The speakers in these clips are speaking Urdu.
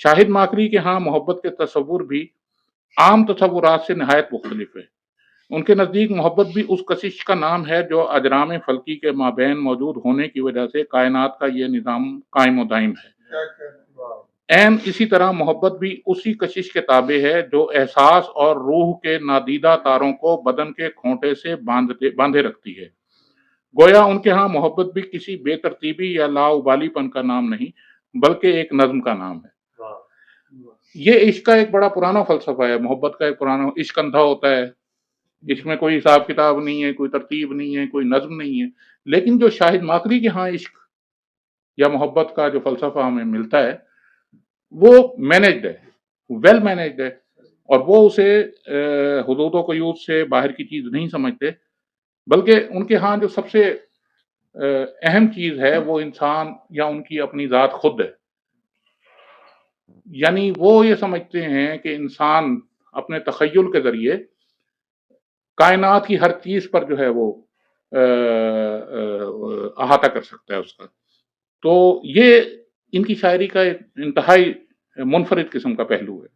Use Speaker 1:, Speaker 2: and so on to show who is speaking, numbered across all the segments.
Speaker 1: شاہد ماکری کے ہاں محبت کے تصور بھی عام تصورات سے نہایت مختلف ہے۔ ان کے نزدیک محبت بھی اس کشش کا نام ہے جو اجرام فلکی کے مابین موجود ہونے کی وجہ سے کائنات کا یہ نظام قائم و دائم ہے۔ عین اسی طرح محبت بھی اسی کشش کے تابع ہے جو احساس اور روح کے نادیدہ تاروں کو بدن کے کھونٹے سے باندھے رکھتی ہے۔ گویا ان کے ہاں محبت بھی کسی بے ترتیبی یا لاابالی پن کا نام نہیں بلکہ ایک نظم کا نام ہے۔ یہ عشق کا ایک بڑا پرانا فلسفہ ہے، محبت کا ایک پرانا عشق اندھا ہوتا ہے، اس میں کوئی حساب کتاب نہیں ہے، کوئی ترتیب نہیں ہے، کوئی نظم نہیں ہے، لیکن جو شاہد ماکری کے ہاں عشق یا محبت کا جو فلسفہ ہمیں ملتا ہے وہ مینجڈ ہے، ویل مینجڈ ہے، اور وہ اسے حدود و قیود سے باہر کی چیز نہیں سمجھتے، بلکہ ان کے ہاں جو سب سے اہم چیز ہے وہ انسان یا ان کی اپنی ذات خود ہے۔ یعنی وہ یہ سمجھتے ہیں کہ انسان اپنے تخیل کے ذریعے کائنات کی ہر چیز پر جو ہے وہ احاطہ کر سکتا ہے اس کا۔ تو یہ ان کی شاعری کا ایک انتہائی منفرد قسم کا پہلو ہے۔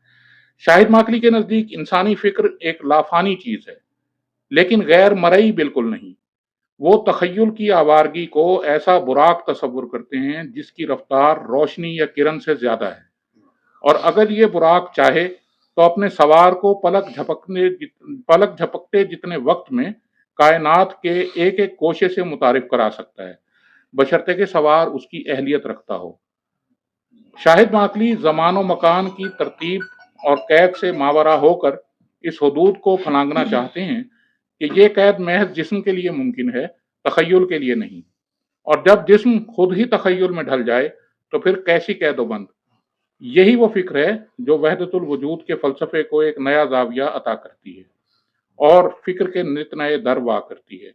Speaker 1: شاہد ماکری کے نزدیک انسانی فکر ایک لافانی چیز ہے لیکن غیر مرئی بالکل نہیں۔ وہ تخیل کی آوارگی کو ایسا براق تصور کرتے ہیں جس کی رفتار روشنی یا کرن سے زیادہ ہے، اور اگر یہ براق چاہے تو اپنے سوار کو پلک جھپکتے جتنے وقت میں کائنات کے ایک ایک کوشے سے متعارف کرا سکتا ہے، بشرطے کہ سوار اس کی اہلیت رکھتا ہو۔ شاہد ماکری زمان و مکان کی ترتیب اور قید سے ماورا ہو کر اس حدود کو پھلانگنا چاہتے ہیں کہ یہ قید محض جسم کے لیے ممکن ہے، تخیل کے لیے نہیں، اور جب جسم خود ہی تخیل میں ڈھل جائے تو پھر کیسی قید و بند۔ یہی وہ فکر ہے جو وحدت الوجود کے فلسفے کو ایک نیا زاویہ عطا کرتی ہے اور فکر کے نت نئے در وا کرتی ہے۔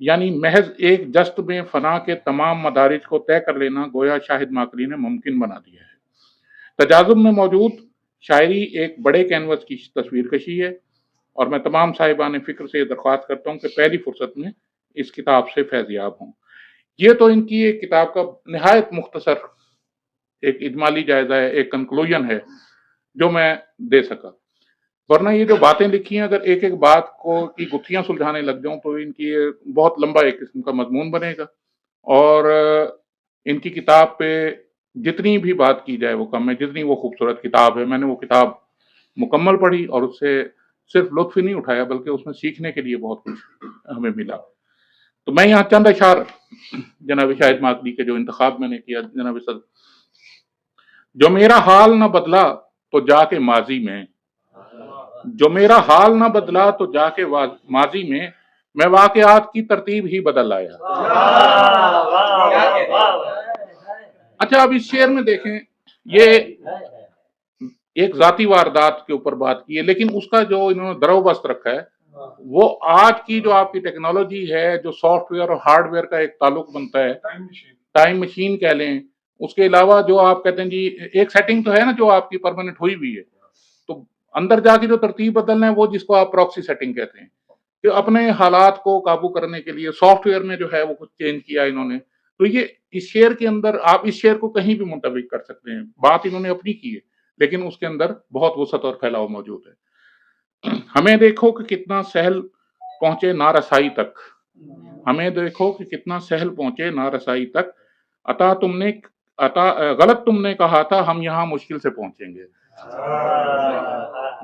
Speaker 1: یعنی محض ایک جست میں فنا کے تمام مدارج کو طے کر لینا گویا شاہد ماکری نے ممکن بنا دیا ہے۔ تجاذب میں موجود شاعری ایک بڑے کینوس کی تصویر کشی ہے، اور میں تمام صاحبان فکر سے درخواست کرتا ہوں کہ پہلی فرصت میں اس کتاب سے فیضیاب ہوں۔ یہ تو ان کی ایک کتاب کا نہایت مختصر ایک اجمالی جائزہ ہے، ایک کنکلوژن ہے جو میں دے سکا، ورنہ یہ جو باتیں لکھی ہیں اگر ایک ایک بات کو کی گتھیاں سلجھانے لگ جاؤں تو ان کی بہت لمبا ایک قسم کا مضمون بنے گا، اور ان کی کتاب پہ جتنی بھی بات کی جائے وہ کم ہے۔ جتنی وہ خوبصورت کتاب ہے، میں نے وہ کتاب مکمل پڑھی اور اس سے صرف لطف ہی نہیں اٹھایا بلکہ اس میں سیکھنے کے لیے بہت کچھ ہمیں ملا۔ تو میں یہاں چند اشعار جناب شاہد ماکری کے جو انتخاب میں نے کیا، جناب صدر، جو میرا حال نہ بدلا تو جا کے ماضی میں، جو میرا حال نہ بدلا تو جا کے ماضی میں واقعات کی ترتیب ہی بدل آیا۔ اچھا، اب اس شعر میں دیکھیں، یہ ایک ذاتی واردات کے اوپر بات کی ہے، لیکن اس کا جو انہوں نے درو بست رکھا ہے وہ آج کی جو آپ کی ٹیکنالوجی ہے، جو سافٹ ویئر اور ہارڈ ویئر کا ایک تعلق بنتا ہے، ٹائم مشین کہہ لیں، اس کے علاوہ جو آپ کہتے ہیں جی ایک سیٹنگ تو ہے نا جو آپ کی پرماننٹ ہوئی ہوئی ہے، تو اندر جا کے جو ترتیب بدلنا ہے وہ جس کو آپ پراکسی سیٹنگ کہتے ہیں، کہ اپنے حالات کو قابو کرنے کے لیے سافٹ ویئر میں جو ہے وہ کچھ چینج کیا انہوں نے۔ تو یہ اس شعر کے اندر آپ اس شعر کو کہیں بھی منطبق کر سکتے ہیں، بات انہوں نے اپنی کی ہے لیکن اس کے اندر بہت وسعت اور پھیلاؤ موجود ہے۔ ہمیں دیکھو کہ کتنا سہل پہنچے نارسائی تک، ہمیں دیکھو کہ کتنا سہل پہنچے نارسائی تک، غلط تم نے کہا تھا ہم یہاں مشکل سے پہنچیں گے،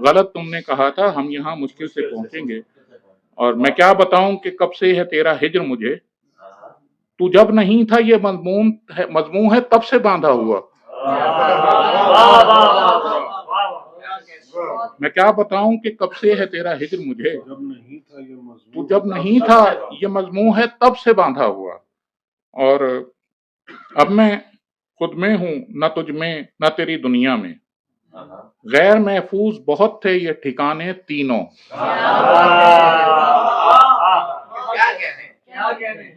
Speaker 1: غلط تم نے کہا تھا ہم یہاں مشکل سے پہنچیں گے، اور میں کیا بتاؤں کہ کب سے ہے تیرا ہجر مجھے، تو جب نہیں تھا یہ مضمون ہے تب سے باندھا ہوا، میں کیا بتاؤں کہ کب سے ہے تیرا ہجر مجھے، تو جب نہیں تھا یہ مضمون ہے تب سے باندھا ہوا، اور اب میں خود میں ہوں نہ تجھ میں نہ تیری دنیا میں، غیر محفوظ بہت تھے یہ ٹھکانے تینوں،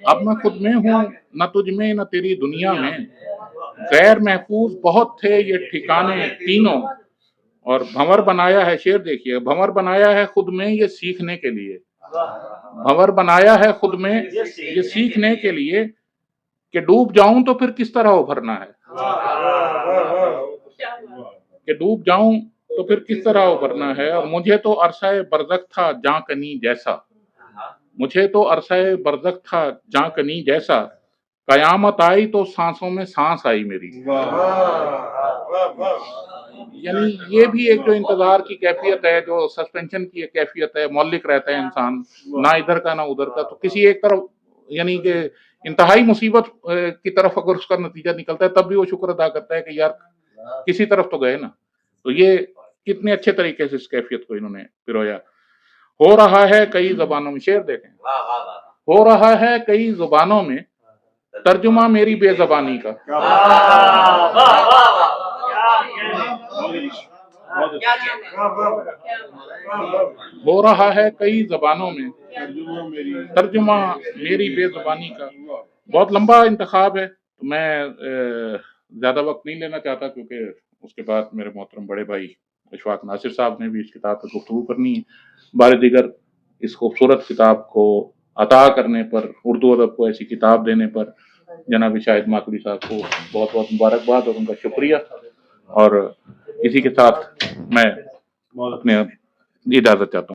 Speaker 1: اب میں خود میں ہوں نہ تجھ میں نہ تیری دنیا میں، غیر محفوظ بہت تھے یہ ٹھکانے تینوں، اور بھنور بنایا ہے، شعر دیکھیے، بھنور بنایا ہے خود میں یہ سیکھنے کے لیے، بھنور بنایا ہے خود میں یہ سیکھنے کے لیے کہ ڈوب جاؤں تو پھر کس طرح ابھرنا ہے، کہ ڈوب جاؤں تو پھر کس طرح ابھرنا ہے، اور مجھے تو عرصہ برزخ تھا جاں کنی جیسا، مجھے تو عرصہ برزخ تھا جاں کنی جیسا، قیامت آئی تو سانسوں میں سانس آئی میری۔ یعنی یہ بھی ایک جو انتظار کی کیفیت ہے، جو سسپینشن کی ایک کیفیت ہے، معلق رہتا ہے انسان، نہ ادھر کا نہ ادھر کا، تو کسی ایک طرف یعنی کہ انتہائی مصیبت کی طرف اگر اس کا نتیجہ نکلتا ہے تب بھی وہ شکر ادا کرتا ہے کہ یار کسی طرف تو گئے نا۔ تو یہ کتنے اچھے طریقے سے اس کیفیت کو انہوں نے پرویا۔ ہو رہا ہے کئی زبانوں میں، شعر دیکھیں، ہو رہا ہے کئی زبانوں میں ترجمہ میری بے زبانی کا، ہو رہا ہے کئی زبانوں میں ترجمہ میری بے زبانی کا۔ بہت لمبا انتخاب ہے، تو میں زیادہ وقت نہیں لینا چاہتا، کیونکہ اس کے بعد میرے محترم بڑے بھائی اشفاق ناصر صاحب نے بھی اس کتاب پر گفتگو کرنی ہے۔ بار دیگر اس خوبصورت کتاب کو عطا کرنے پر، اردو ادب کو ایسی کتاب دینے پر جناب شاہد ماتوری صاحب کو بہت بہت مبارکباد اور ان کا شکریہ، اور اسی کے ساتھ میں اپنے اجازت چاہتا ہوں۔